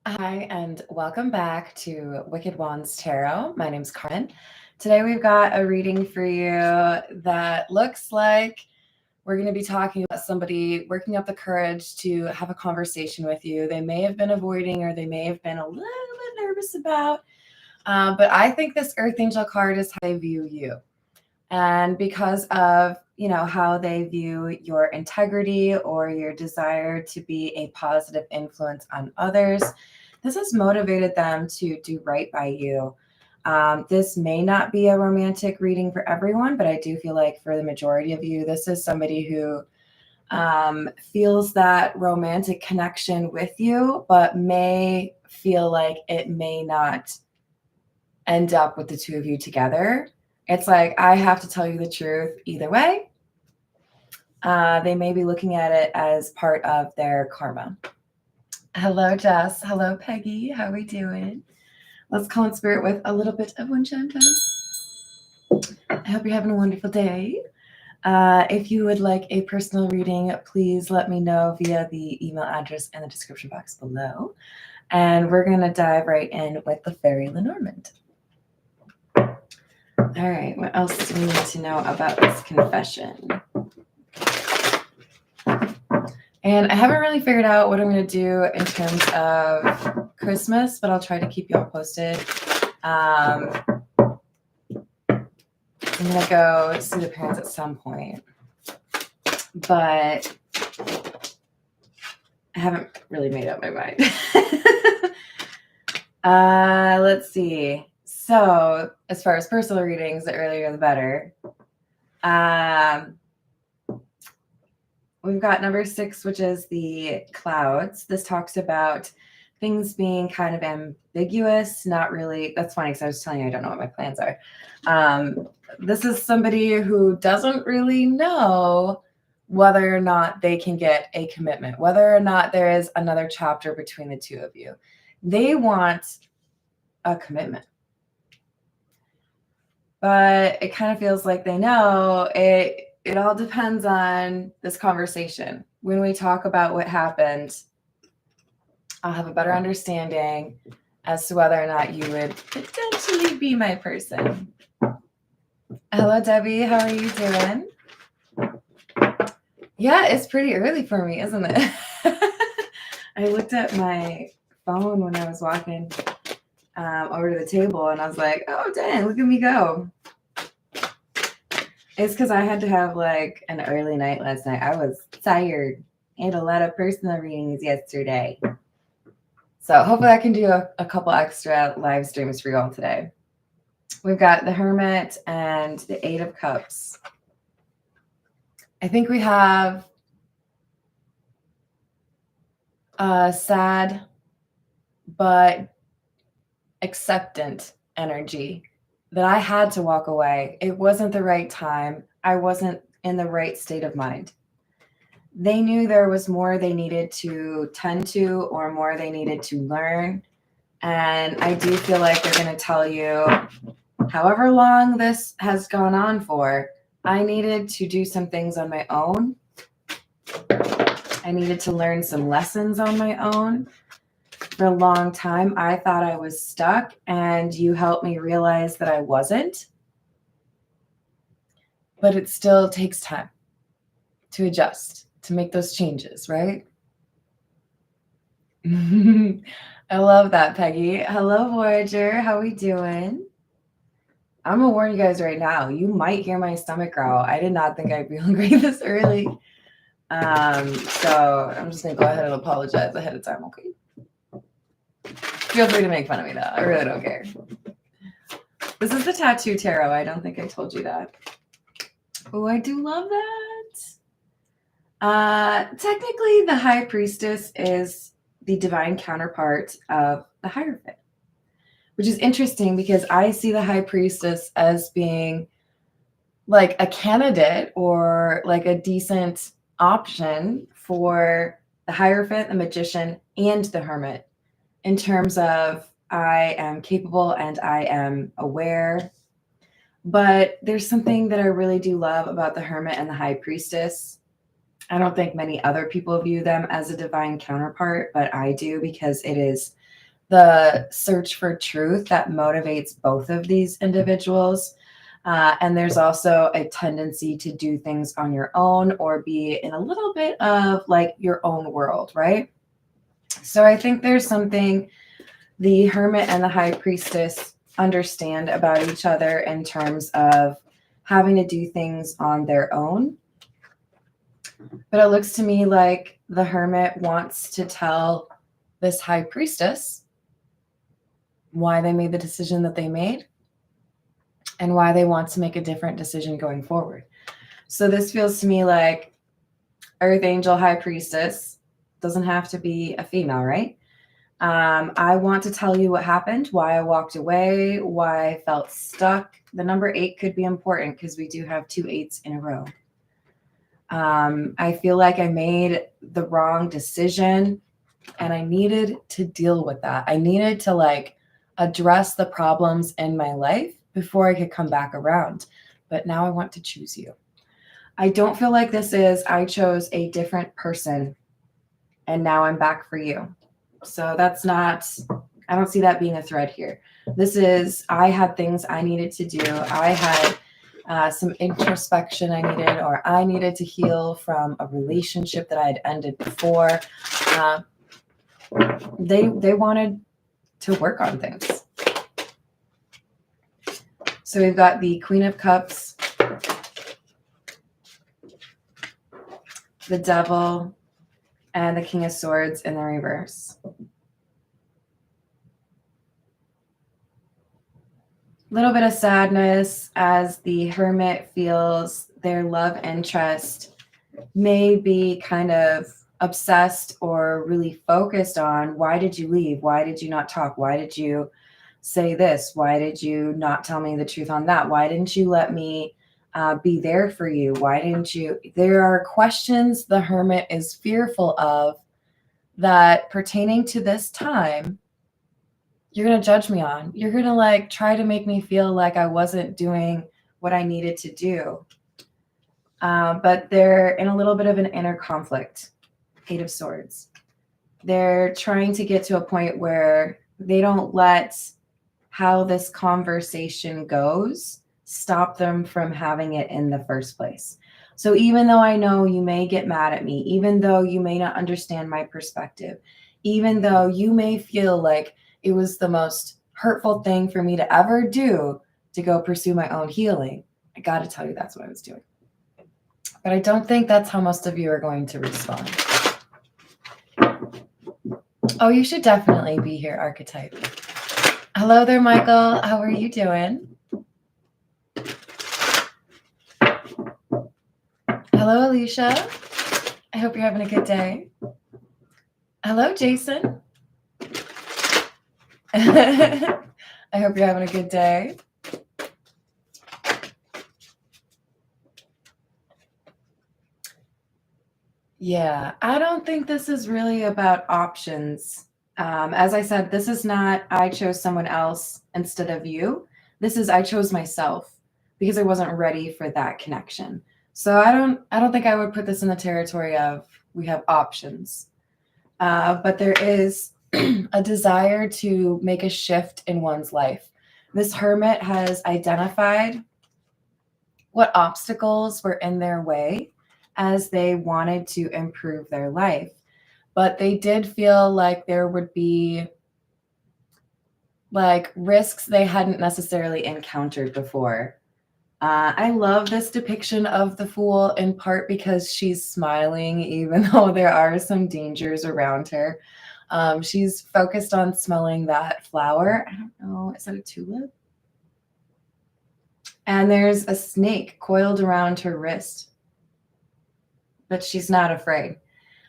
Hi, and welcome back to Wicked Wands Tarot. My name's Carmen. Today we've got a reading for you that looks like we're going to be talking about somebody working up the courage to have a conversation with you. They may have been avoiding or they may have been a little bit nervous about, but I think this Earth Angel card is how they view you. And because of, how they view your integrity or your desire to be a positive influence on others, this has motivated them to do right by you. This may not be a romantic reading for everyone, but I do feel like for the majority of you, this is somebody who feels that romantic connection with you, but may feel like it may not end up with the two of you together. It's like, I have to tell you the truth either way. They may be looking at it as part of their karma. Hello, Jess. Hello, Peggy. How are we doing? Let's call in spirit with a little bit of Winchanta. I hope you're having a wonderful day. If you would like a personal reading, please let me know via the email address in the description box below. And we're going to dive right in with the Fairy Lenormand. All right, what else do we need to know about this confession? And I haven't really figured out what I'm going to do in terms of Christmas, but I'll try to keep you all posted. I'm going to go see the parents at some point, but I haven't really made up my mind. Let's see. So as far as personal readings, the earlier the better. We've got number 6, which is the clouds. This talks about things being kind of ambiguous, not really. That's funny because I was telling you I don't know what my plans are. This is somebody who doesn't really know whether or not they can get a commitment, whether or not there is another chapter between the two of you. They want a commitment. But it kind of feels like they know it. It all depends on this conversation. When we talk about what happened, I'll have a better understanding as to whether or not you would potentially be my person. Hello, Debbie. How are you doing? Yeah, it's pretty early for me, isn't it? I looked at my phone when I was walking over to the table, and I was like, oh, dang, look at me go. It's because I had to have like an early night last night. I was tired. I had a lot of personal readings yesterday. So hopefully I can do a couple extra live streams for you all today. We've got the Hermit and the 8 of Cups. I think we have a sad but acceptant energy that I had to walk away. It wasn't the right time. I wasn't in the right state of mind. They knew there was more they needed to tend to or more they needed to learn. And I do feel like they're going to tell you, however long this has gone on for, I needed to do some things on my own. I needed to learn some lessons on my own. For a long time, I thought I was stuck, and you helped me realize that I wasn't. But it still takes time to adjust, to make those changes, right? I love that, Peggy. Hello, Voyager. How we doing? I'm going to warn you guys right now. You might hear my stomach growl. I did not think I'd be hungry this early. So I'm just going to go ahead and apologize ahead of time, okay? Feel free to make fun of me, though. I really don't care. This is the Tattoo Tarot. I don't think I told you that. Oh, I do love that. Technically, the High Priestess is the divine counterpart of the Hierophant, which is interesting because I see the High Priestess as being like a candidate or like a decent option for the Hierophant, the Magician, and the Hermit in terms of I am capable and I am aware. But there's something that I really do love about the Hermit and the High Priestess. I don't think many other people view them as a divine counterpart, but I do because it is the search for truth that motivates both of these individuals. And there's also a tendency to do things on your own or be in a little bit of like your own world, right? So I think there's something the Hermit and the High Priestess understand about each other in terms of having to do things on their own. But it looks to me like the Hermit wants to tell this High Priestess why they made the decision that they made and why they want to make a different decision going forward. So this feels to me like Earth Angel High Priestess doesn't have to be a female, right? I want to tell you what happened, why I walked away, why I felt stuck. The number 8 could be important because we do have 2 8s in a row. I feel like I made the wrong decision and I needed to deal with that. I needed to like address the problems in my life before I could come back around. But now I want to choose you. I don't feel like this is, I chose a different person and now I'm back for you. So that's not, I don't see that being a thread here. This is, I had things I needed to do. I had some introspection I needed, or I needed to heal from a relationship that I had ended before. They wanted to work on things. So we've got the Queen of Cups, the Devil, and the King of Swords in the reverse. Little bit of sadness as the Hermit feels their love interest may be kind of obsessed or really focused on, why did you leave? Why did you not talk? Why did you say this? Why did you not tell me the truth on that? Why didn't you let me be there for you? Why didn't you? There are questions the Hermit is fearful of that pertaining to this time, you're going to judge me on. You're going to like try to make me feel like I wasn't doing what I needed to do. But they're in a little bit of an inner conflict. 8 of Swords. They're trying to get to a point where they don't let how this conversation goes stop them from having it in the first place. So even though I know you may get mad at me, even though you may not understand my perspective, even though you may feel like it was the most hurtful thing for me to ever do to go pursue my own healing, I got to tell you that's what I was doing. But I don't think that's how most of you are going to respond. Oh, you should definitely be here, Archetype. Hello there, Michael. How are you doing? Hello, Alicia. I hope you're having a good day. Hello, Jason. I hope you're having a good day. Yeah, I don't think this is really about options. As I said, this is not I chose someone else instead of you. This is I chose myself because I wasn't ready for that connection. So I don't think I would put this in the territory of we have options. But there is a desire to make a shift in one's life. This Hermit has identified what obstacles were in their way as they wanted to improve their life. But they did feel like there would be like risks they hadn't necessarily encountered before. I love this depiction of the Fool in part because she's smiling even though there are some dangers around her. She's focused on smelling that flower. I don't know, is that a tulip? And there's a snake coiled around her wrist, but she's not afraid.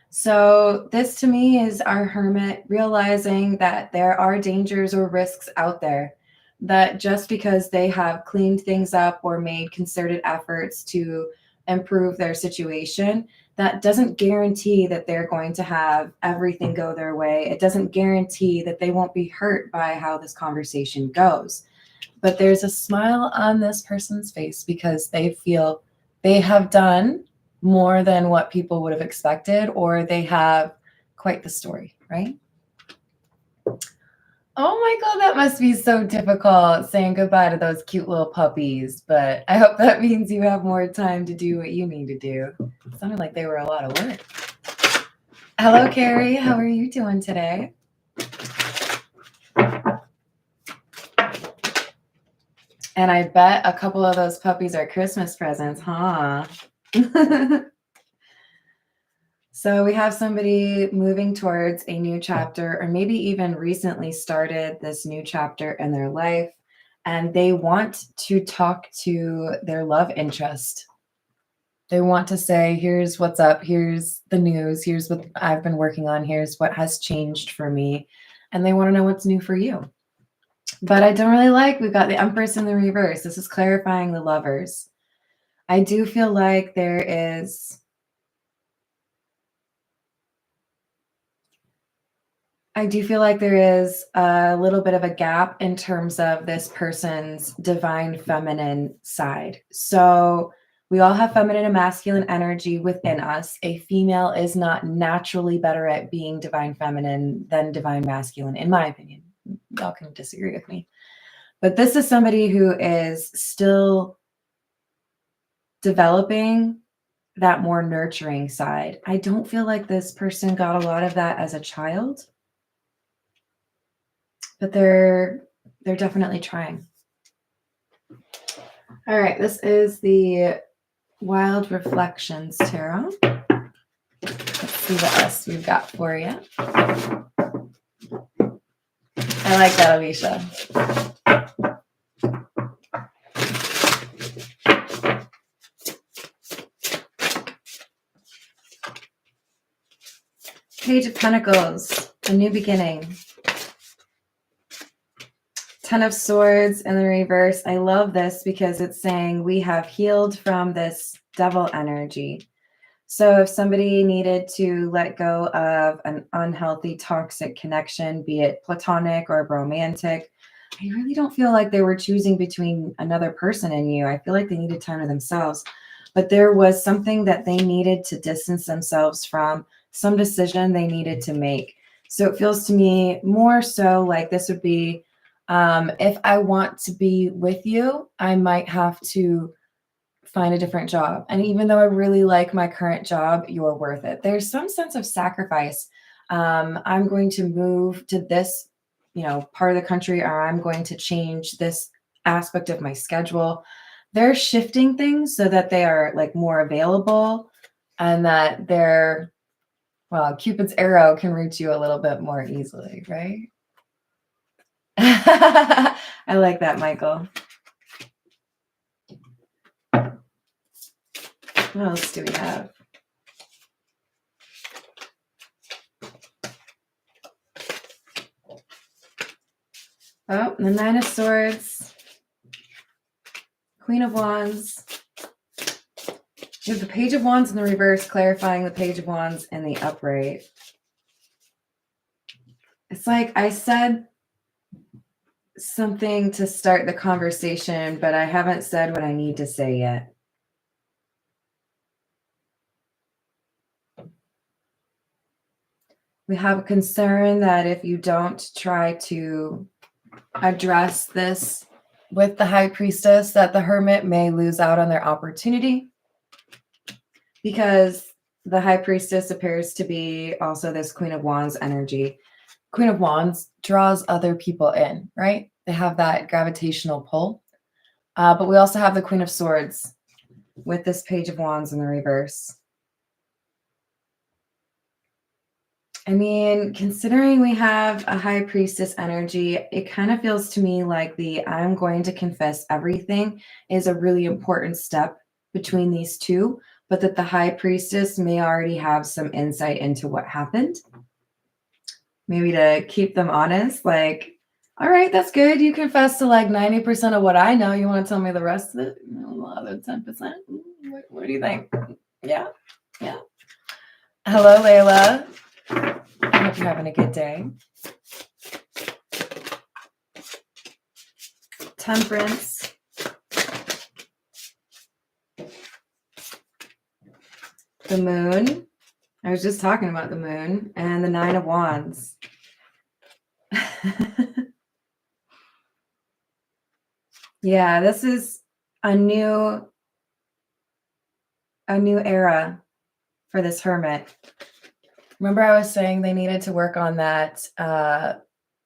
So this to me is our Hermit realizing that there are dangers or risks out there, that just because they have cleaned things up or made concerted efforts to improve their situation, that doesn't guarantee that they're going to have everything go their way. It doesn't guarantee that they won't be hurt by how this conversation goes. But there's a smile on this person's face because they feel they have done more than what people would have expected, or they have quite the story, right? Oh my God, that must be so difficult saying goodbye to those cute little puppies. But I hope that means you have more time to do what you need to do. It sounded like they were a lot of work. Hello, Carrie. How are you doing today? And I bet a couple of those puppies are Christmas presents, huh? So we have somebody moving towards a new chapter, or maybe even recently started this new chapter in their life, and they want to talk to their love interest. They want to say, here's what's up, here's the news, here's what I've been working on, here's what has changed for me, and they want to know what's new for you. But I don't really like, we've got the Empress in the reverse. This is clarifying the lovers. I do feel like there is a little bit of a gap in terms of this person's divine feminine side. So we all have feminine and masculine energy within us. A female is not naturally better at being divine feminine than divine masculine, in my opinion. Y'all can disagree with me. But this is somebody who is still developing that more nurturing side. I don't feel like this person got a lot of that as a child, but they're definitely trying. All right, this is the Wild Reflections Tarot. Let's see what else we've got for you. I like that, Alicia. Page of Pentacles, a new beginning. Ten of Swords in the reverse. I love this because it's saying we have healed from this devil energy. So if somebody needed to let go of an unhealthy, toxic connection, be it platonic or romantic, I really don't feel like they were choosing between another person and you. I feel like they needed time to themselves. But there was something that they needed to distance themselves from, some decision they needed to make. So it feels to me more so like this would be, if I want to be with you, I might have to find a different job. And even though I really like my current job, you're worth it. There's some sense of sacrifice. I'm going to move to this, part of the country, or I'm going to change this aspect of my schedule. They're shifting things so that they are like more available and that Cupid's arrow can reach you a little bit more easily, right? I like that, Michael. What else do we have? Oh, the Nine of Swords, Queen of Wands. You have the Page of Wands in the reverse, clarifying the Page of Wands in the upright. It's like I said something to start the conversation, but I haven't said what I need to say yet. We have a concern that if you don't try to address this with the High Priestess, that the Hermit may lose out on their opportunity, because the High Priestess appears to be also this Queen of Wands energy. Queen of Wands draws other people in, right? They have that gravitational pull. But we also have the Queen of Swords with this Page of Wands in the reverse. I mean, considering we have a High Priestess energy, it kind of feels to me like the I'm going to confess everything is a really important step between these two, but that the High Priestess may already have some insight into what happened. Maybe to keep them honest, like, all right, that's good. You confess to like 90% of what I know. You want to tell me the rest of it? The other 10%? What do you think? Yeah? Yeah. Hello, Layla. I hope you're having a good day. Temperance. The Moon. I was just talking about the Moon. And the Nine of Wands. Yeah, this is a new era for this hermit. Remember I was saying they needed to work on that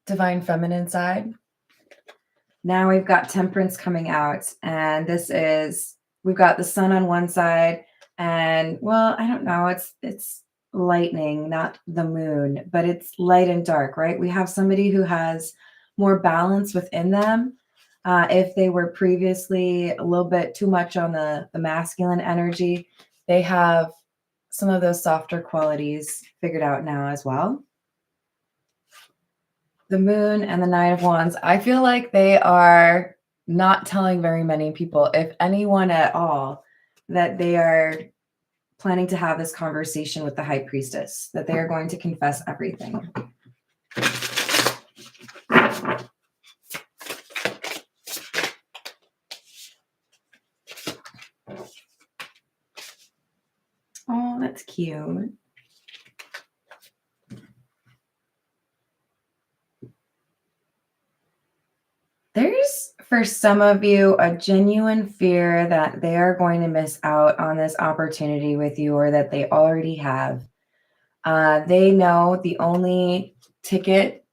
divine feminine side? Now we've got Temperance coming out, and we've got the sun on one side, and well, I don't know, it's lightning, not the moon, but it's light and dark, right? We have somebody who has more balance within them. If they were previously a little bit too much on the masculine energy, they have some of those softer qualities figured out now as well. The moon and the Nine of Wands, I feel like they are not telling very many people, if anyone at all, that they are planning to have this conversation with the High Priestess, that they are going to confess everything. Oh, that's cute. There's, for some of you, a genuine fear that they are going to miss out on this opportunity with you, or that they already have. They know the only ticket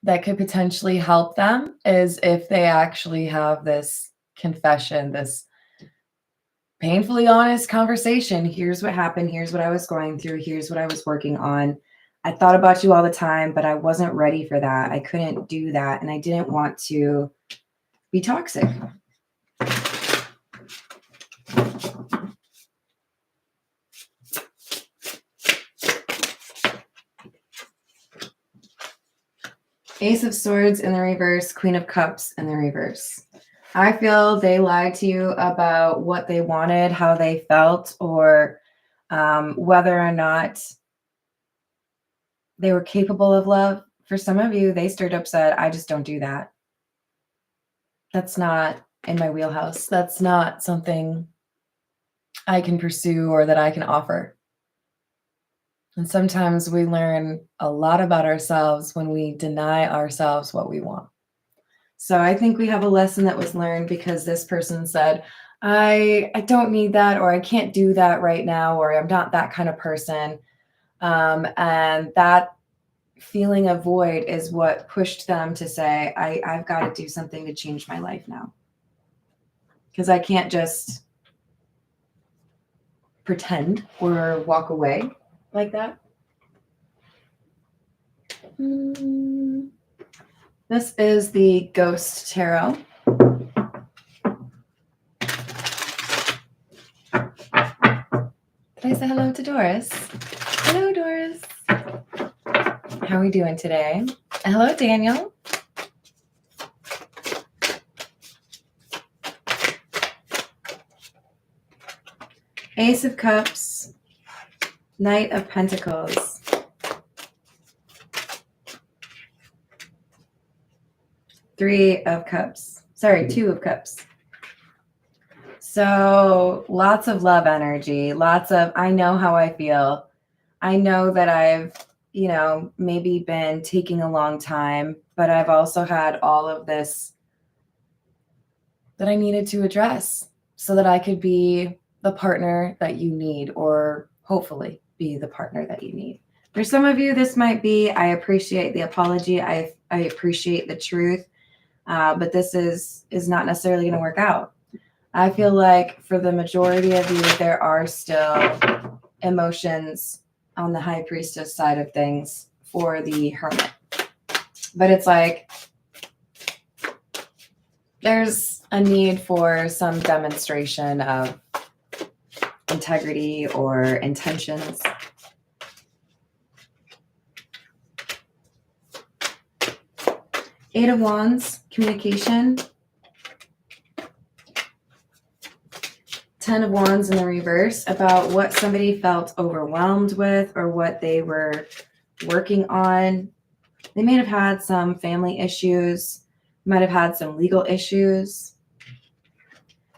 that could potentially help them is if they actually have this confession, this painfully honest conversation. Here's what happened. Here's what I was going through. Here's what I was working on. I thought about you all the time, but I wasn't ready for that. I couldn't do that. And I didn't want to be toxic. Ace of Swords in the reverse, Queen of Cups in the reverse. I feel they lied to you about what they wanted, how they felt, or whether or not they were capable of love. For some of you, they straight up said, I just don't do that. That's not in my wheelhouse. That's not something I can pursue or that I can offer. And sometimes we learn a lot about ourselves when we deny ourselves what we want. So I think we have a lesson that was learned because this person said, I don't need that, or I can't do that right now, or I'm not that kind of person. And that feeling of void is what pushed them to say, I've got to do something to change my life now. Because I can't just pretend or walk away like that. This is the Ghost Tarot. Did I say hello to Doris? Hello, Doris. How are we doing today? Hello, Daniel. Ace of Cups, Knight of Pentacles, Two of Cups. So lots of love energy, lots of, I know how I feel. I know that I've, maybe been taking a long time, but I've also had all of this that I needed to address so that I could be the partner that you need, or hopefully be the partner that you need. For some of you, this might be, I appreciate the apology. I appreciate the truth, but this is not necessarily going to work out. I feel like for the majority of you, there are still emotions on the High Priestess side of things for the Hermit. But it's like there's a need for some demonstration of integrity or intentions. Eight of Wands, communication. 10 of Wands in the reverse, about what somebody felt overwhelmed with or what they were working on. They may have had some family issues, might have had some legal issues.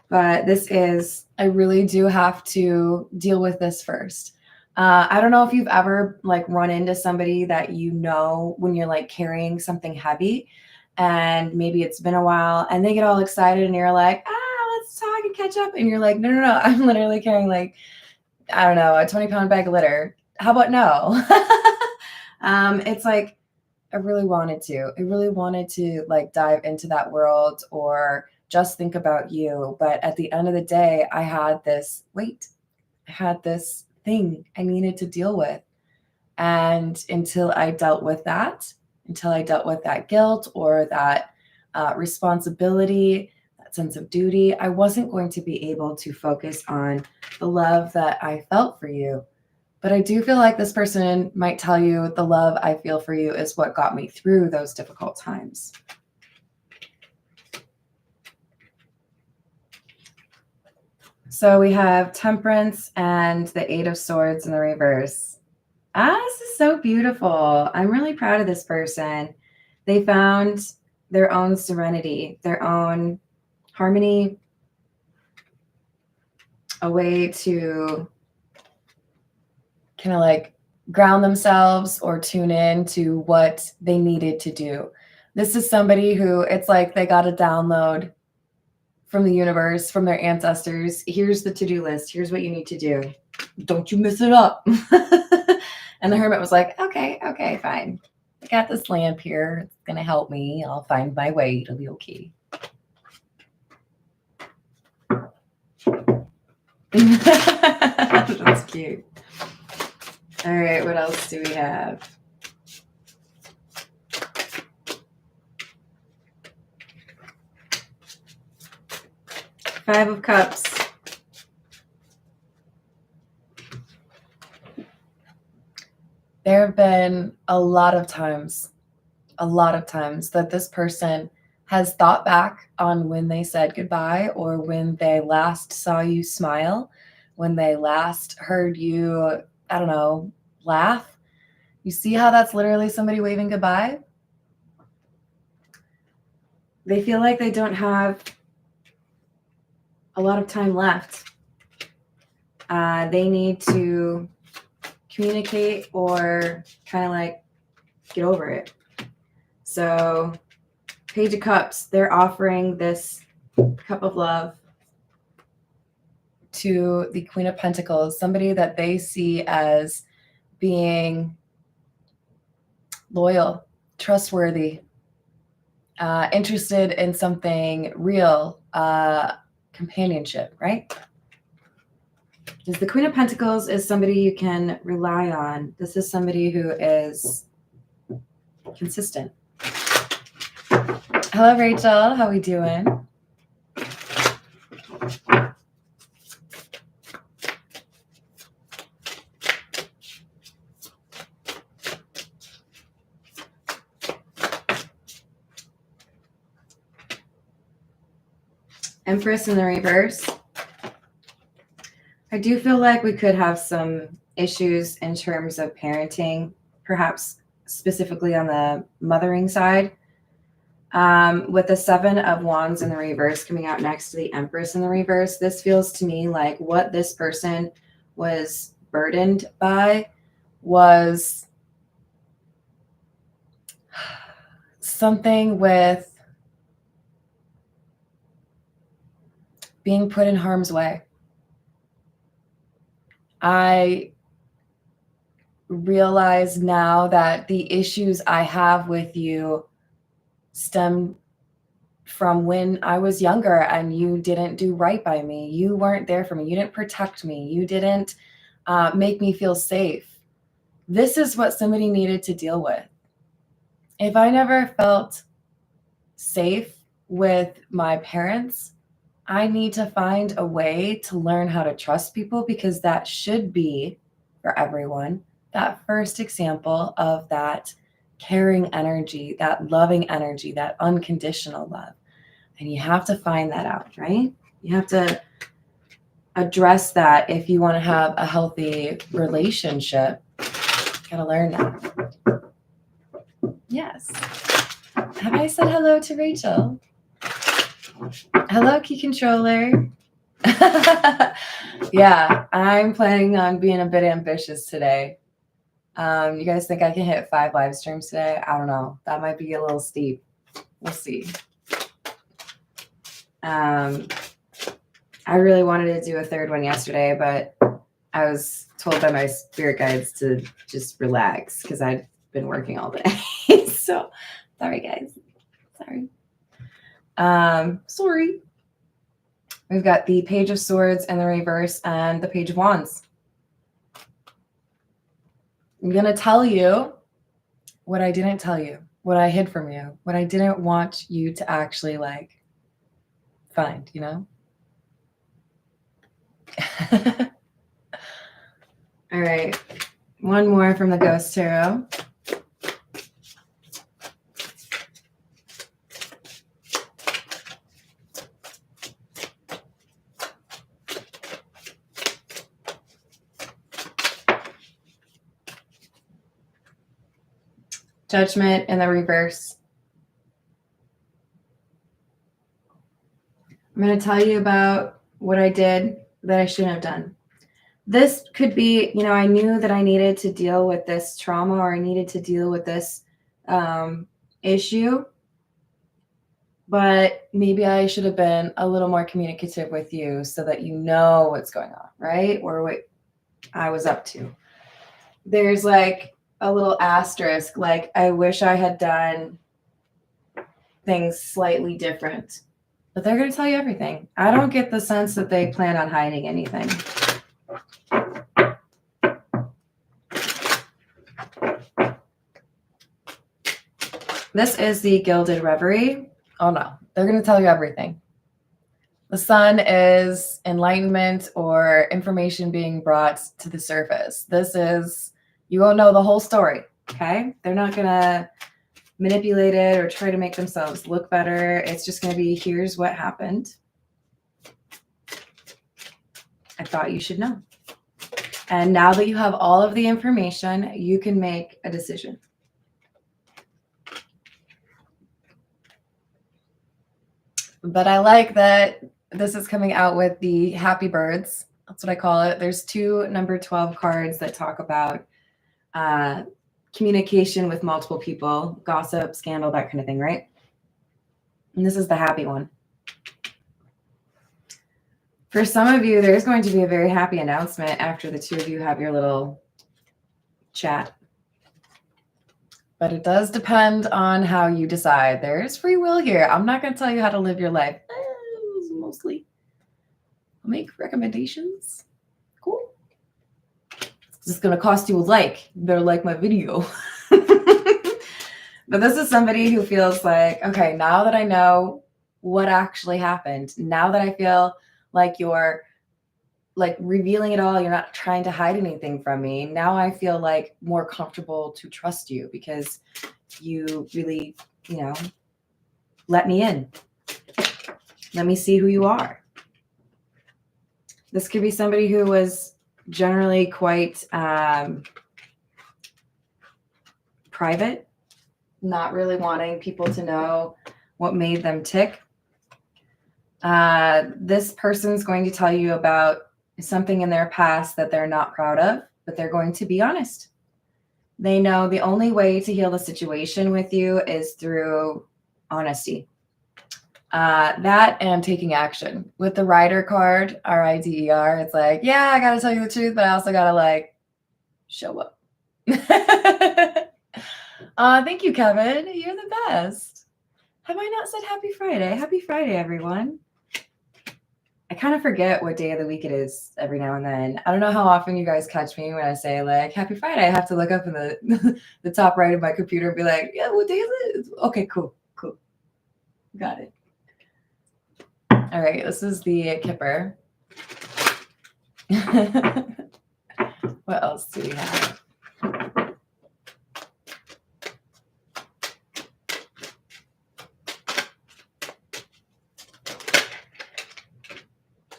But this is, I really do have to deal with this first. I don't know if you've ever run into somebody that when you're carrying something heavy and maybe it's been a while and they get all excited and you're like, let's talk and catch up. And you're like, no, I'm literally carrying like, I don't know, a 20-pound bag of litter. How about no? It's like, I really wanted to like dive into that world or just think about you. But at the end of the day, I had this thing I needed to deal with. And until I dealt with that guilt or that responsibility, that sense of duty, I wasn't going to be able to focus on the love that I felt for you. But I do feel like this person might tell you the love I feel for you is what got me through those difficult times. So we have Temperance and the Eight of Swords in the reverse. This is so beautiful. I'm really proud of this person. They found their own serenity, their own harmony, a way to kind of like ground themselves or tune in to what they needed to do. This is somebody who it's like they got a download from the universe, from their ancestors. Here's the to-do list. Here's what you need to do. Don't you miss it up. And the Hermit was like, okay, fine. I got this lamp here. It's going to help me. I'll find my way. It'll be okay. That's cute. All right, what else do we have? Five of Cups. There have been a lot of times that this person has thought back on when they said goodbye or when they last saw you smile, when they last heard you, I don't know, laugh. You see how that's literally somebody waving goodbye? They feel like they don't have a lot of time left. They need to communicate or kind of like get over it. So Page of Cups, they're offering this cup of love to the Queen of Pentacles, somebody that they see as being loyal, trustworthy, interested in something real, companionship, right? Because the Queen of Pentacles is somebody you can rely on. This is somebody who is consistent. Hello, Rachel. How we doing? Empress in the reverse. I do feel like we could have some issues in terms of parenting, perhaps specifically on the mothering side. With the Seven of Wands in the reverse coming out next to the Empress in the reverse, this feels to me like what this person was burdened by was something with being put in harm's way. I realize now that the issues I have with you stem from when I was younger and you didn't do right by me. You weren't there for me. You didn't protect me. You didn't make me feel safe. This is what somebody needed to deal with. If I never felt safe with my parents, I need to find a way to learn how to trust people, because that should be, for everyone, that first example of that caring energy, that loving energy, that unconditional love. And you have to find that out, right? You have to address that if you want to have a healthy relationship. You gotta learn that. Yes. Have I said hello to Rachel? Hello, Key Controller. Yeah, I'm planning on being a bit ambitious today. You guys think I can hit 5 live streams today? I don't know. That might be a little steep. We'll see. I really wanted to do a third one yesterday, but I was told by my spirit guides to just relax because I'd been working all day. So sorry, guys. Sorry. Sorry. We've got the Page of Swords in the reverse and the Page of Wands. I'm going to tell you what I didn't tell you, what I hid from you, what I didn't want you to actually like find, you know? All right. One more from the Ghost Tarot. Judgment in the reverse. I'm going to tell you about what I did that I shouldn't have done. This could be, you know, I knew that I needed to deal with this trauma, or I needed to deal with this issue, but maybe I should have been a little more communicative with you so that you know what's going on, right? Or what I was up to. There's like a little asterisk, like I wish I had done things slightly different, but they're going to tell you everything. I don't get the sense that they plan on hiding anything. This is the Gilded Reverie. Oh no, they're going to tell you everything. The sun is enlightenment or information being brought to the surface. This is, you won't know the whole story, okay? They're not going to manipulate it or try to make themselves look better. It's just going to be, here's what happened. I thought you should know. And now that you have all of the information, you can make a decision. But I like that this is coming out with the happy birds. That's what I call it. There's two number 12 cards that talk about communication with multiple people, gossip, scandal, that kind of thing, right? And this is the happy one. For some of you, there's going to be a very happy announcement after the two of you have your little chat. But it does depend on how you decide. There's free will here. I'm not going to tell you how to live your life. Mostly. I'll make recommendations. Cool. It's just going to cost you a like. You better like my video. But this is somebody who feels like, okay, now that I know what actually happened, now that I feel like you're like revealing it all, you're not trying to hide anything from me. Now I feel like more comfortable to trust you because you really, you know, let me in. Let me see who you are. This could be somebody who was generally quite private, not really wanting people to know what made them tick. This person's going to tell you about something in their past that they're not proud of, but they're going to be honest. They know the only way to heal the situation with you is through honesty. That and taking action. With the Rider card, R-I-D-E-R, it's like, yeah, I got to tell you the truth, but I also got to like show up. Thank you, Kevin. You're the best. Have I not said happy Friday? Happy Friday, everyone. I kind of forget what day of the week it is every now and then. I don't know how often you guys catch me when I say like happy Friday. I have to look up in the top right of my computer and be like, yeah, what day is it? Okay, cool. Got it. All right, this is the Kipper. What else do we have?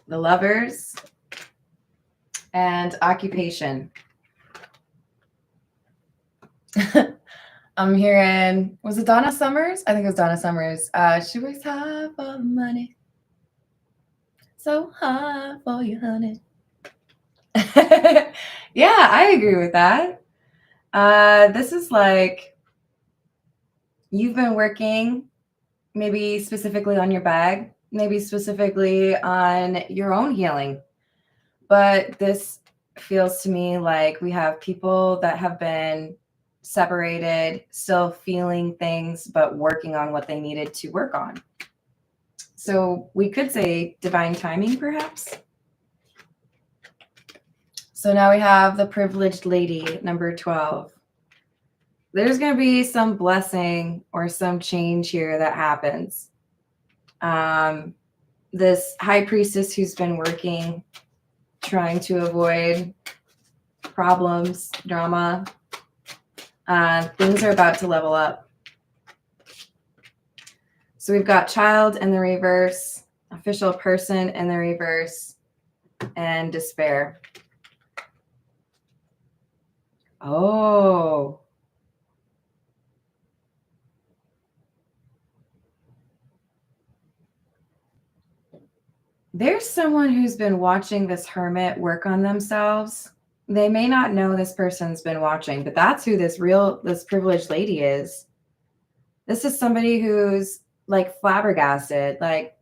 The Lovers and Occupation. I'm hearing, was it Donna Summers? I think it was Donna Summers. She works hard for the money. So hard for you, honey. Yeah, I agree with that. This is like, you've been working maybe specifically on your bag, maybe specifically on your own healing. But this feels to me like we have people that have been separated, still feeling things, but working on what they needed to work on. So we could say divine timing, perhaps. So now we have the privileged lady, number 12. There's going to be some blessing or some change here that happens. This high priestess who's been working, trying to avoid problems, drama, things are about to level up. So we've got child in the reverse, official person in the reverse, and despair. Oh. There's someone who's been watching this hermit work on themselves. They may not know this person's been watching, but that's who this privileged lady is. This is somebody who's like flabbergasted, like,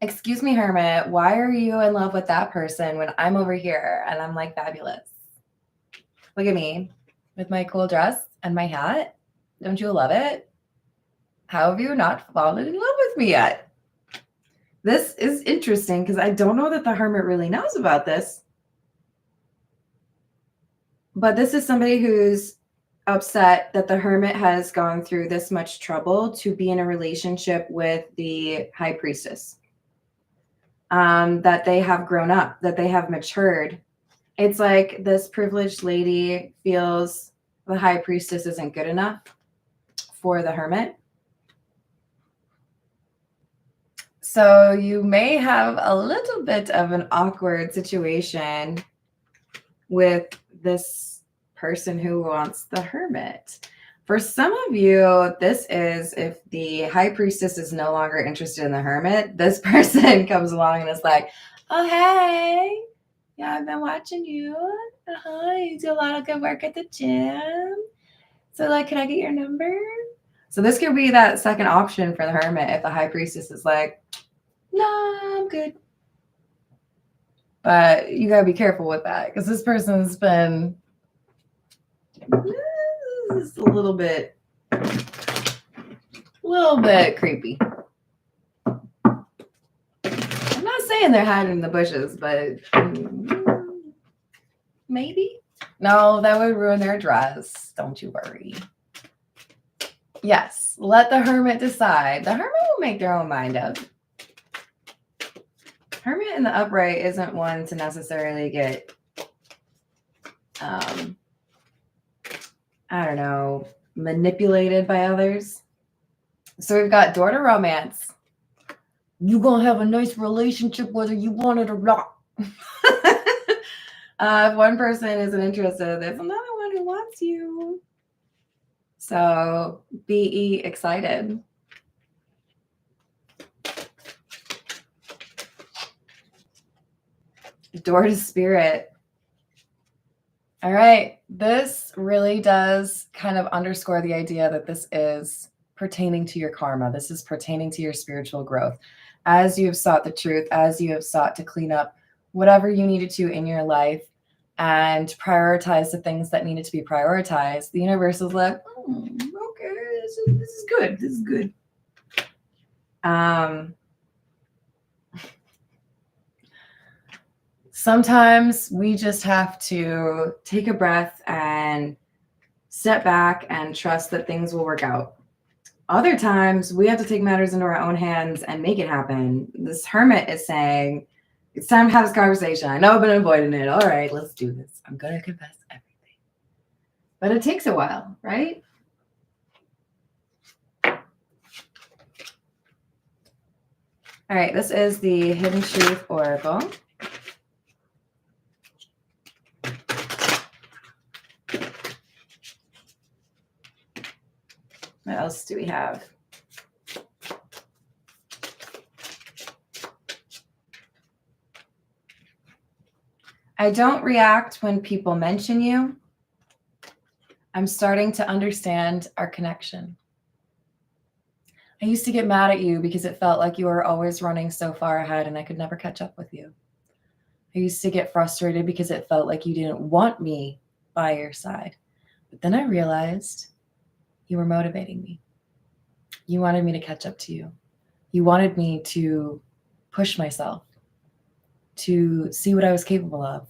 excuse me, hermit, why are you in love with that person when I'm over here and I'm like fabulous? Look at me with my cool dress and my hat. Don't you love it? How have you not fallen in love with me yet? This is interesting because I don't know that the hermit really knows about this. But this is somebody who's upset that the hermit has gone through this much trouble to be in a relationship with the high priestess. That they have grown up, that they have matured. It's like this privileged lady feels the high priestess isn't good enough for the hermit. So you may have a little bit of an awkward situation with this person who wants the hermit. For some of you, this is if the high priestess is no longer interested in the hermit, this person comes along and is like, oh, hey, yeah, I've been watching you. You do a lot of good work at the gym. So, like, can I get your number? So this could be that second option for the hermit if the high priestess is like, no, I'm good. But you got to be careful with that because this person's been a little bit creepy. I'm not saying they're hiding in the bushes, but maybe. No, that would ruin their dress. Don't you worry. Yes, let the hermit decide. The hermit will make their own mind up. Hermit in the upright isn't one to necessarily get, I don't know, manipulated by others. So we've got door to romance. You're going to have a nice relationship whether you want it or not. If one person isn't interested, there's another one who wants you. So be excited. Door to spirit. All right. This really does kind of underscore the idea that this is pertaining to your karma. This is pertaining to your spiritual growth. As you have sought the truth, as you have sought to clean up whatever you needed to in your life and prioritize the things that needed to be prioritized, the universe is like, okay, this is good. This is good. Sometimes we just have to take a breath and step back and trust that things will work out. Other times we have to take matters into our own hands and make it happen. This hermit is saying, it's time to have this conversation. I know I've been avoiding it. All right, let's do this. I'm going to confess everything. But it takes a while, right? All right, this is the Hidden Truth Oracle. What else do we have? I don't react when people mention you. I'm starting to understand our connection. I used to get mad at you because it felt like you were always running so far ahead and I could never catch up with you. I used to get frustrated because it felt like you didn't want me by your side. But then I realized you were motivating me. You wanted me to catch up to you. You wanted me to push myself, to see what I was capable of.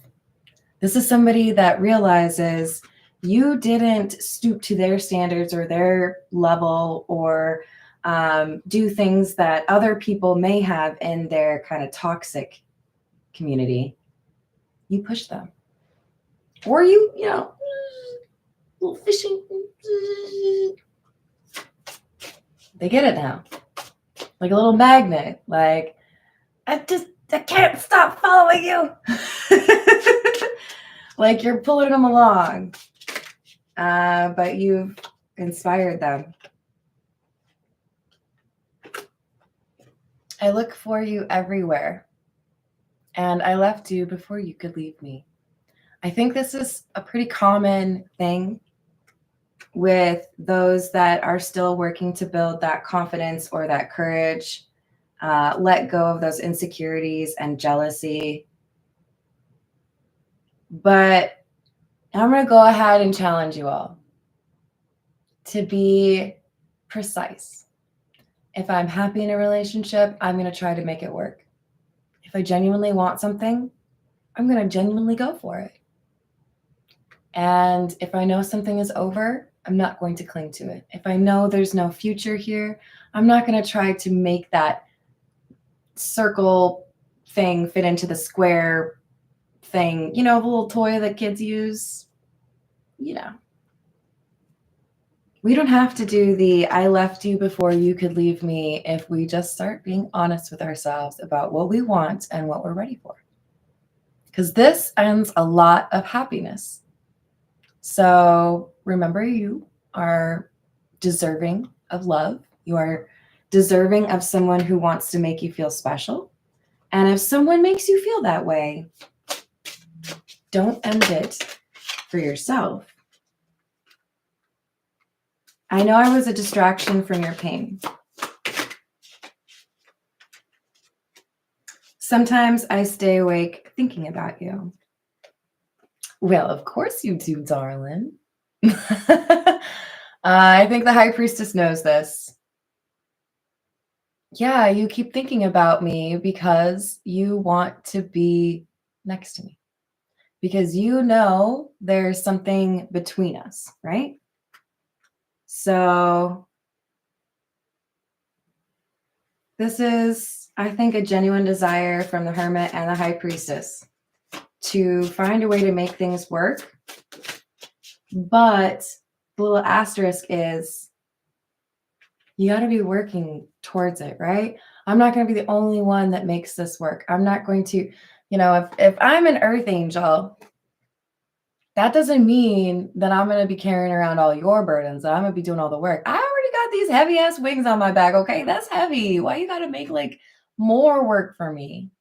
This is somebody that realizes you didn't stoop to their standards or their level or do things that other people may have in their kind of toxic community. You push them. Or you know, little fishing. They get it now. Like a little magnet. Like, I can't stop following you. Like you're pulling them along. But you've inspired them. I look for you everywhere. And I left you before you could leave me. I think this is a pretty common thing with those that are still working to build that confidence or that courage, let go of those insecurities and jealousy. But I'm going to go ahead and challenge you all to be precise. If I'm happy in a relationship, I'm going to try to make it work. If I genuinely want something, I'm going to genuinely go for it. And if I know something is over, I'm not going to cling to it. If I know there's no future here, I'm not going to try to make that circle thing fit into the square thing. You know, the little toy that kids use. You know. We don't have to do the I left you before you could leave me if we just start being honest with ourselves about what we want and what we're ready for. Because this ends a lot of happiness. So remember, you are deserving of love. You are deserving of someone who wants to make you feel special. And if someone makes you feel that way, don't end it for yourself. I know I was a distraction from your pain. Sometimes I stay awake thinking about you. Well, of course you do, darling. I think the High Priestess knows this. Yeah, you keep thinking about me because you want to be next to me. Because you know there's something between us, right? So this is, I think, a genuine desire from the Hermit and the High Priestess to find a way to make things work. But the little asterisk is you got to be working towards it, right? I'm not going to be the only one that makes this work. I'm not going to, you know, if I'm an earth angel, that doesn't mean that I'm going to be carrying around all your burdens. That I'm going to be doing all the work. I already got these heavy ass wings on my back. Okay, that's heavy. Why you got to make like more work for me?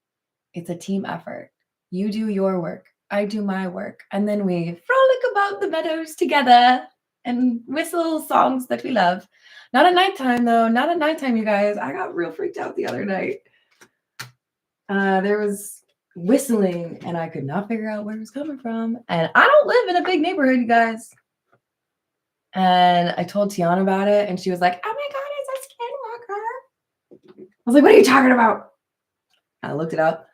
It's a team effort. You do your work. I do my work. And then we frolic about the meadows together and whistle songs that we love. Not at nighttime, though. Not at nighttime, you guys. I got real freaked out the other night. There was whistling, and I could not figure out where it was coming from. And I don't live in a big neighborhood, you guys. And I told Tiana about it, and she was like, oh my God, it's a skinwalker. I was like, what are you talking about? I looked it up.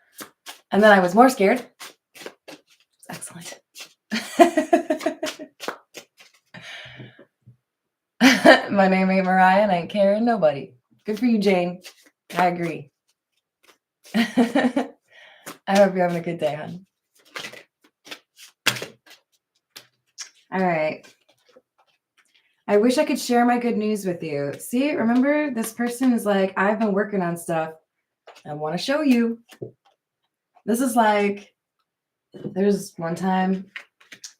And then I was more scared. It's excellent. My name ain't Mariah and I ain't carrying nobody. Good for you, Jane. I agree. I hope you're having a good day, hon. All right. I wish I could share my good news with you. See, remember, this person is like, I've been working on stuff. I want to show you. This is like, there's one time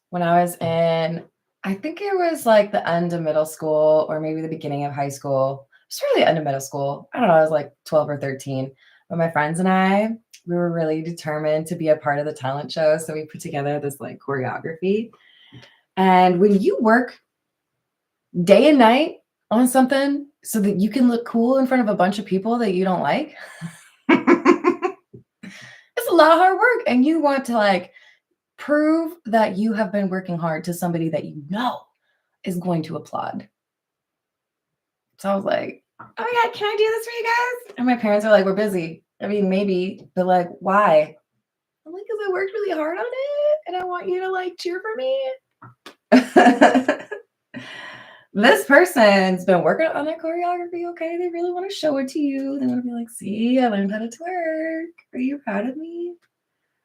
when I was in, I think it was like the end of middle school or maybe the beginning of high school. It's really the end of middle school. I don't know, I was like 12 or 13. But my friends and I, we were really determined to be a part of the talent show. So we put together this like choreography. And when you work day and night on something so that you can look cool in front of a bunch of people that you don't like. It's a lot of hard work, and you want to like prove that you have been working hard to somebody that you know is going to applaud. So I was like, oh my God, can I do this for you guys? And my parents are like, we're busy. I mean, maybe, but like, why? I'm like, because I worked really hard on it and I want you to like cheer for me. This person's been working on their choreography, okay? They really want to show it to you. They want to be like, see, I learned how to twerk. Are you proud of me?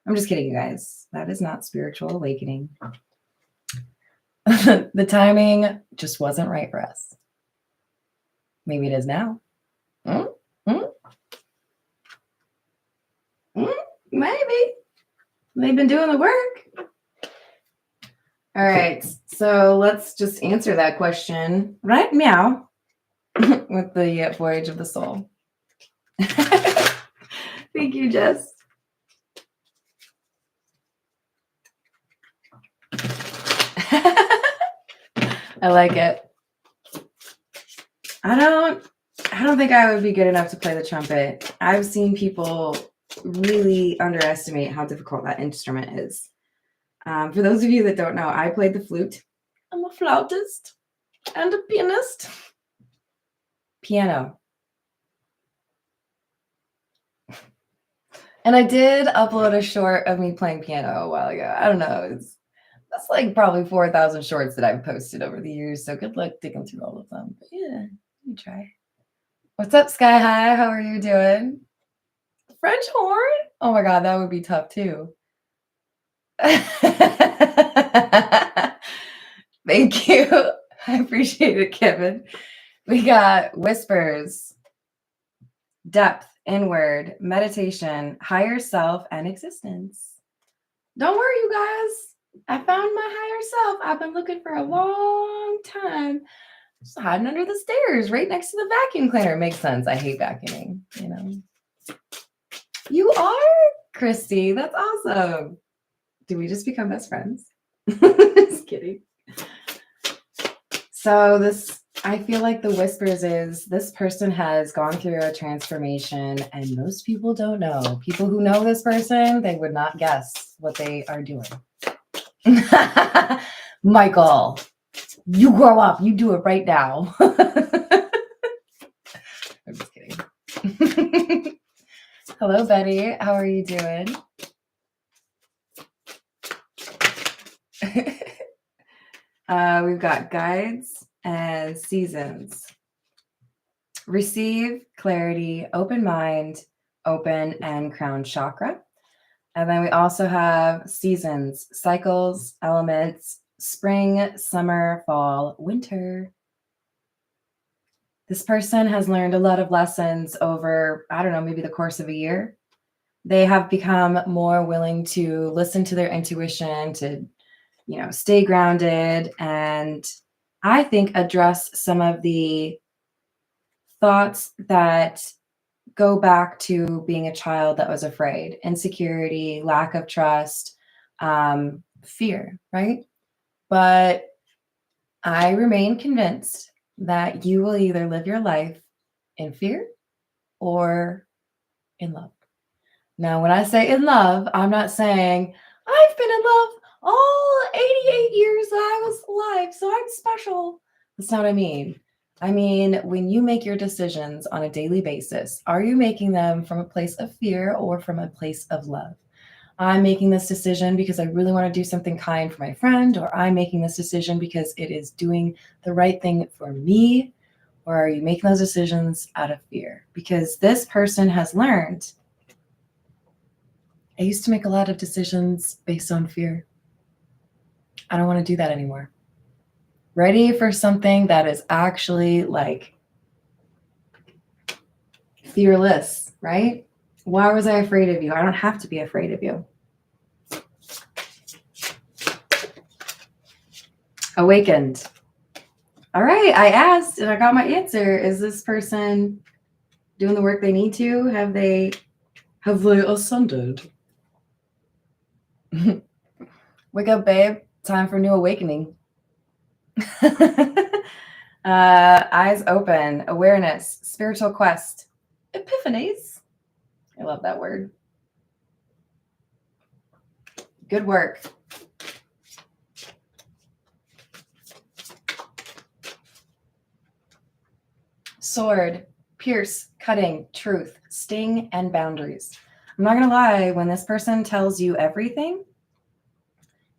I'm just kidding, you guys. That is not spiritual awakening. The timing just wasn't right for us. Maybe it is now. Maybe. They've been doing the work. All right. So let's just answer that question right now with the Voyage of the Soul. Thank you, Jess. I like it. I don't think I would be good enough to play the trumpet. I've seen people really underestimate how difficult that instrument is. For those of you that don't know, I played the flute. I'm a flautist and a pianist. Piano. And I did upload a short of me playing piano a while ago. I don't know. That's like probably 4,000 shorts that I've posted over the years. So good luck digging through all of them. But yeah, you try. What's up, Sky High? How are you doing? French horn? Oh my God, that would be tough too. Thank you. I appreciate it, Kevin. We got whispers, depth, inward, meditation, higher self, and existence. Don't worry, you guys. I found my higher self. I've been looking for a long time. Just hiding under the stairs right next to the vacuum cleaner. Makes sense. I hate vacuuming, you know. You are, Christy. That's awesome. Did we just become best friends? Just kidding. So I feel like the whispers is this person has gone through a transformation and most people don't know. People who know this person, they would not guess what they are doing. Michael, you grow up. You do it right now. I'm just kidding. Hello, Betty. How are you doing? We've got guides and seasons. Receive, clarity, open mind, open, and crown chakra. And then we also have seasons, cycles, elements, spring, summer, fall, winter. This person has learned a lot of lessons over, I don't know, maybe the course of a year. They have become more willing to listen to their intuition, to, you know, stay grounded, and I think address some of the thoughts that go back to being a child that was afraid, insecurity, lack of trust, fear, right? But I remain convinced that you will either live your life in fear or in love. Now, when I say in love, I'm not saying I've been in love all 88 years that I was alive, so I'm special. That's not what I mean. I mean, when you make your decisions on a daily basis, are you making them from a place of fear or from a place of love? I'm making this decision because I really want to do something kind for my friend, or I'm making this decision because it is doing the right thing for me, or are you making those decisions out of fear? Because this person has learned, I used to make a lot of decisions based on fear. I don't want to do that anymore. Ready for something that is actually like fearless, right? Why was I afraid of you? I don't have to be afraid of you. Awakened. All right, I asked and I got my answer. Is this person doing the work they need to? Have they ascended? Wake up, babe. Time for new awakening. Eyes open, awareness, spiritual quest, epiphanies. I love that word. Good work. Sword, pierce, cutting, truth, sting, and boundaries. I'm not going to lie, when this person tells you everything,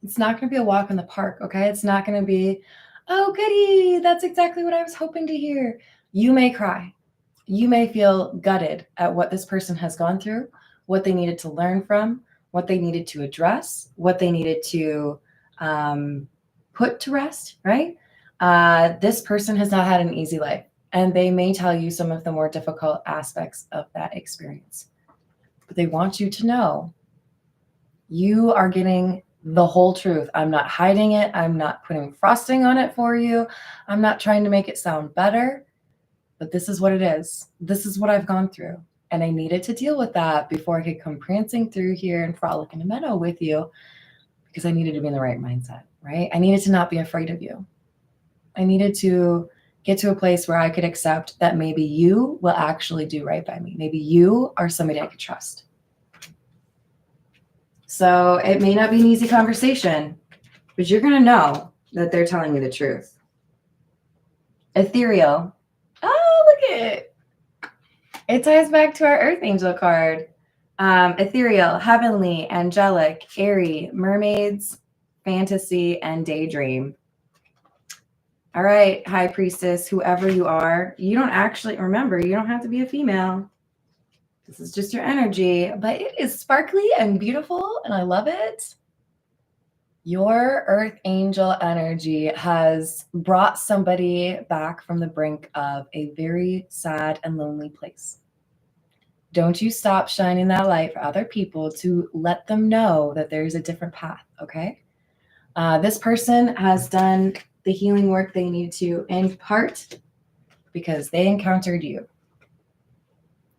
it's not going to be a walk in the park, okay? It's not going to be, oh, goody, that's exactly what I was hoping to hear. You may cry. You may feel gutted at what this person has gone through, what they needed to learn from, what they needed to address, what they needed to put to rest, right? This person has not had an easy life, and they may tell you some of the more difficult aspects of that experience. But they want you to know you are getting the whole truth. I'm not hiding it. I'm not putting frosting on it for you. I'm not trying to make it sound better, but this is what it is. This is what I've gone through. And I needed to deal with that before I could come prancing through here and frolic in a meadow with you, because I needed to be in the right mindset, right? I needed to not be afraid of you. I needed to get to a place where I could accept that maybe you will actually do right by me. Maybe you are somebody I could trust. So it may not be an easy conversation, but you're going to know that they're telling you the truth. Ethereal. Oh, look at it. It ties back to our Earth Angel card. Ethereal, heavenly, angelic, airy, mermaids, fantasy, and daydream. All right, High Priestess, whoever you are, you don't actually, remember, you don't have to be a female. This is just your energy, but it is sparkly and beautiful, and I love it. Your Earth Angel energy has brought somebody back from the brink of a very sad and lonely place. Don't you stop shining that light for other people to let them know that there's a different path, okay? This person has done the healing work they need to, in part because they encountered you.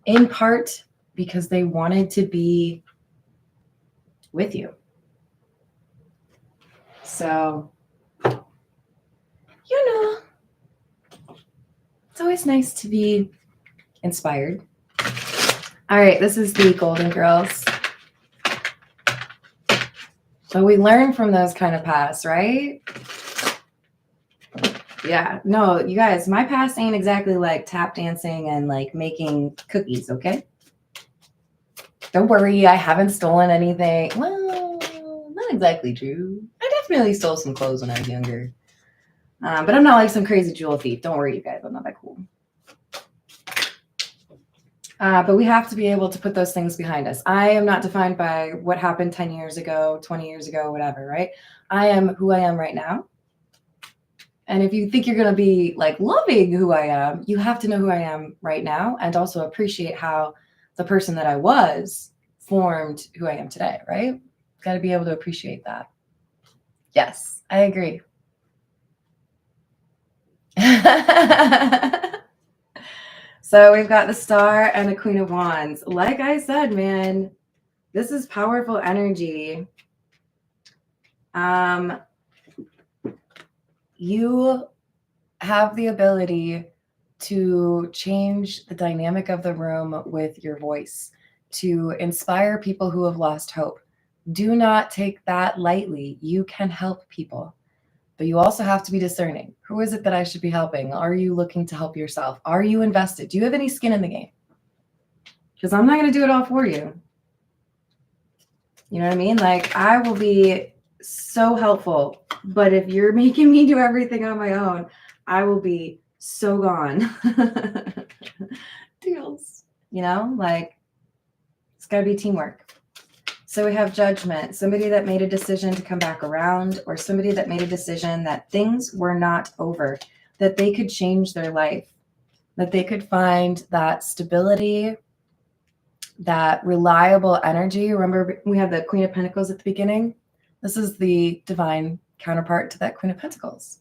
In part because they wanted to be with you. So, you know, it's always nice to be inspired. All right, this is the Golden Girls. So we learn from those kind of pasts, right? Yeah, no, you guys, my past ain't exactly like tap dancing and like making cookies, okay? Don't worry, I haven't stolen anything. Well, not exactly true. I definitely stole some clothes when I was younger. But I'm not like some crazy jewel thief. Don't worry, you guys, I'm not that cool. But we have to be able to put those things behind us. I am not defined by what happened 10 years ago, 20 years ago, whatever, right? I am who I am right now. And if you think you're going to be like loving who I am, you have to know who I am right now and also appreciate how the person that I was formed who I am today, right? Got to be able to appreciate that. Yes, I agree. So we've got the Star and the Queen of Wands. Like I said, man, this is powerful energy. You have the ability to change the dynamic of the room with your voice, to inspire people who have lost hope. Do not take that lightly. You can help people. But you also have to be discerning. Who is it that I should be helping? Are you looking to help yourself? Are you invested? Do you have any skin in the game? Because I'm not going to do it all for you. You know what I mean? Like, I will be so helpful. But if you're making me do everything on my own, I will be so gone. Deals. You know, like, it's got to be teamwork. So we have Judgment, somebody that made a decision to come back around, or somebody that made a decision that things were not over, that they could change their life, that they could find that stability, that reliable energy. Remember, we had the Queen of Pentacles at the beginning. This is the divine counterpart to that Queen of Pentacles.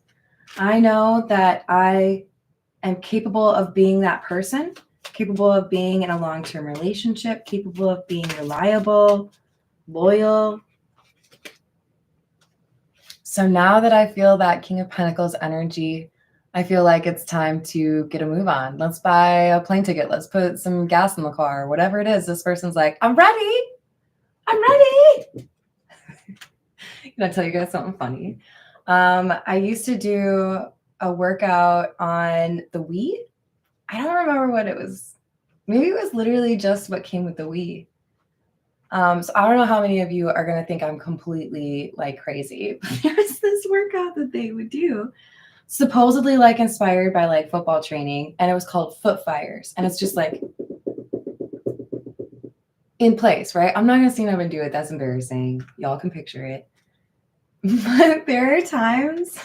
I know that I am capable of being that person, capable of being in a long-term relationship, capable of being reliable, loyal. So now that I feel that King of Pentacles energy, I feel like it's time to get a move on. Let's buy a plane ticket. Let's put some gas in the car, whatever it is. This person's like, I'm ready. I'm ready. Can I tell you guys something funny? I used to do a workout on the Wii. I don't remember what it was. Maybe it was literally just what came with the Wii. So I don't know how many of you are going to think I'm completely like crazy. There's this workout that they would do, supposedly like inspired by like football training, and it was called foot fires. And it's just like in place, right? I'm not going to stand up and do it. That's embarrassing. Y'all can picture it. But there are times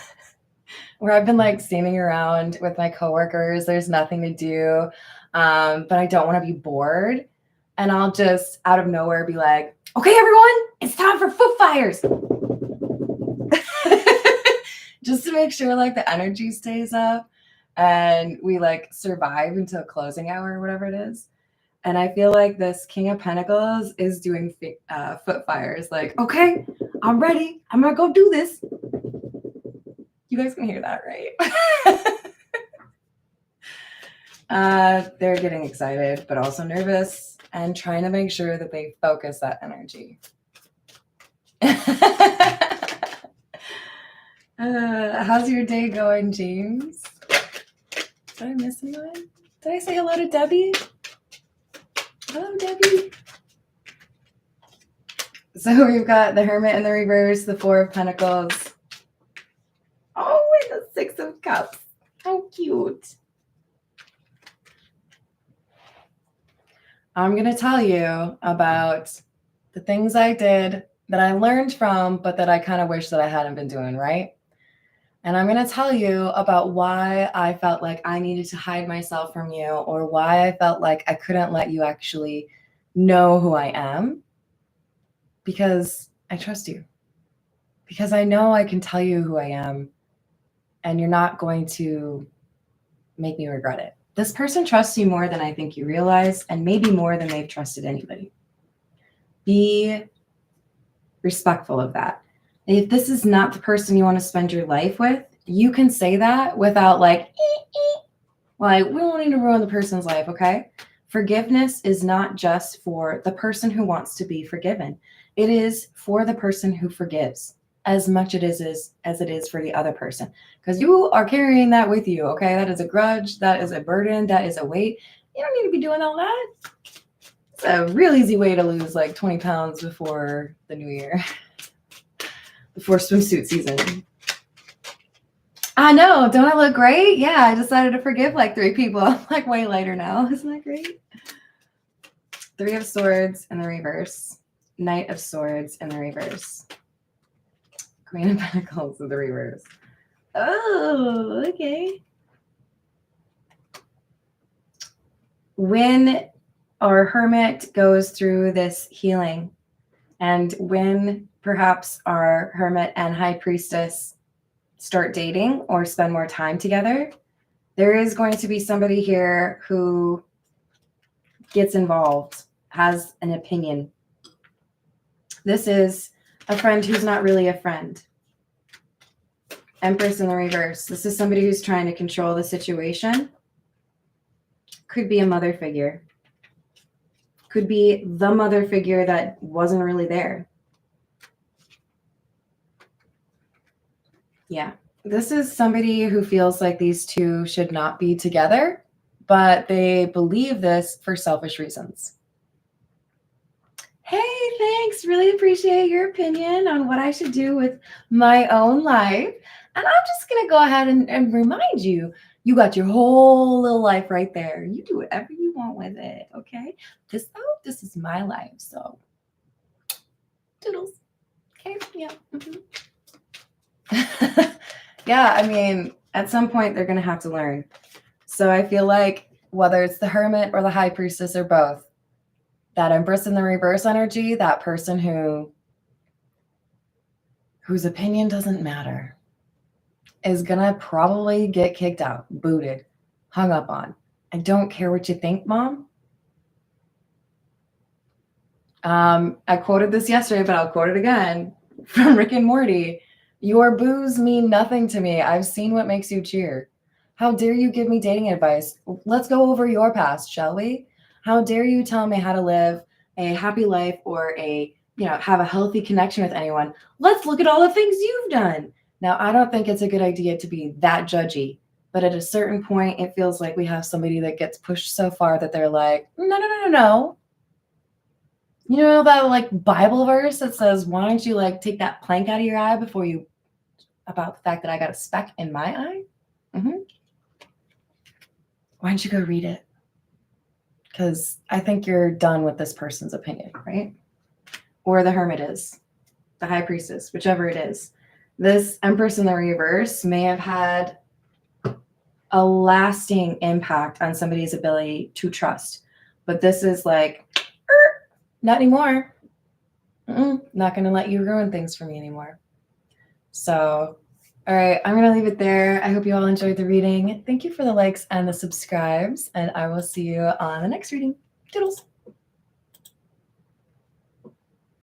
where I've been like standing around with my coworkers. There's nothing to do, but I don't want to be bored. And I'll just out of nowhere be like, okay, everyone, it's time for foot fires. Just to make sure like the energy stays up and we like survive until closing hour or whatever it is. And I feel like this King of Pentacles is doing foot fires. Like, okay, I'm ready. I'm going to go do this. You guys can hear that, right? They're getting excited, but also nervous and trying to make sure that they focus that energy. How's your day going, James? Did I miss anyone? Did I say hello to Debbie? Hello, Debbie. So we've got the Hermit in the reverse, the Four of Pentacles. Oh, and the Six of Cups. How cute. I'm going to tell you about the things I did that I learned from, but that I kind of wish that I hadn't been doing, right? And I'm going to tell you about why I felt like I needed to hide myself from you, or why I felt like I couldn't let you actually know who I am, because I trust you. Because I know I can tell you who I am, and you're not going to make me regret it. This person trusts you more than I think you realize, and maybe more than they've trusted anybody. Be respectful of that. If this is not the person you want to spend your life with, you can say that without like, like, we don't need to ruin the person's life, okay? Forgiveness is not just for the person who wants to be forgiven. It is for the person who forgives as much as it is for the other person. Because you are carrying that with you, okay? That is a grudge. That is a burden. That is a weight. You don't need to be doing all that. It's a real easy way to lose like 20 pounds before the new year. Before swimsuit season. I know. Don't I look great? Yeah, I decided to forgive like 3 people. I'm like way lighter now. Isn't that great? 3 of Swords in the reverse. Knight of Swords in the reverse. Queen of Pentacles in the reverse. Oh, okay. When our Hermit goes through this healing, and when perhaps our Hermit and High Priestess start dating or spend more time together, there is going to be somebody here who gets involved, has an opinion. This is a friend who's not really a friend. Empress in the reverse. This is somebody who's trying to control the situation. Could be a mother figure. Could be the mother figure that wasn't really there. Yeah. This is somebody who feels like these two should not be together, but they believe this for selfish reasons. Hey, thanks. Really appreciate your opinion on what I should do with my own life. And I'm just going to go ahead and remind you, you got your whole little life right there. You do whatever you want with it, okay? This is my life, so doodles. Okay, yeah. Yeah, I mean, at some point they're going to have to learn. So I feel like whether it's the Hermit or the High Priestess or both, that Empress in the reverse energy, that person whose opinion doesn't matter, is going to probably get kicked out, booted, hung up on. I don't care what you think, Mom. I quoted this yesterday, but I'll quote it again from Rick and Morty. Your boos mean nothing to me. I've seen what makes you cheer. How dare you give me dating advice? Let's go over your past, shall we? How dare you tell me how to live a happy life or have a healthy connection with anyone? Let's look at all the things you've done. Now, I don't think it's a good idea to be that judgy, but at a certain point, it feels like we have somebody that gets pushed so far that they're like, no, no, no, no, no. You know that like Bible verse that says, why don't you like take that plank out of your eye before you, about the fact that I got a speck in my eye? Why don't you go read it? Because I think you're done with this person's opinion, right? Or the hermit is, the high priestess, whichever it is. This Empress in the reverse may have had a lasting impact on somebody's ability to trust. But this is like, not anymore. Not going to let you ruin things for me anymore. So, all right, I'm going to leave it there. I hope you all enjoyed the reading. Thank you for the likes and the subscribes, and I will see you on the next reading. Toodles.